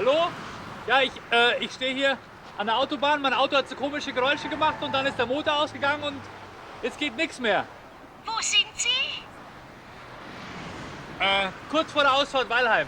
Hallo? Ja, ich stehe hier an der Autobahn. Mein Auto hat so komische Geräusche gemacht und dann ist der Motor ausgegangen und jetzt geht nichts mehr. Wo sind Sie? Kurz vor der Ausfahrt Weilheim.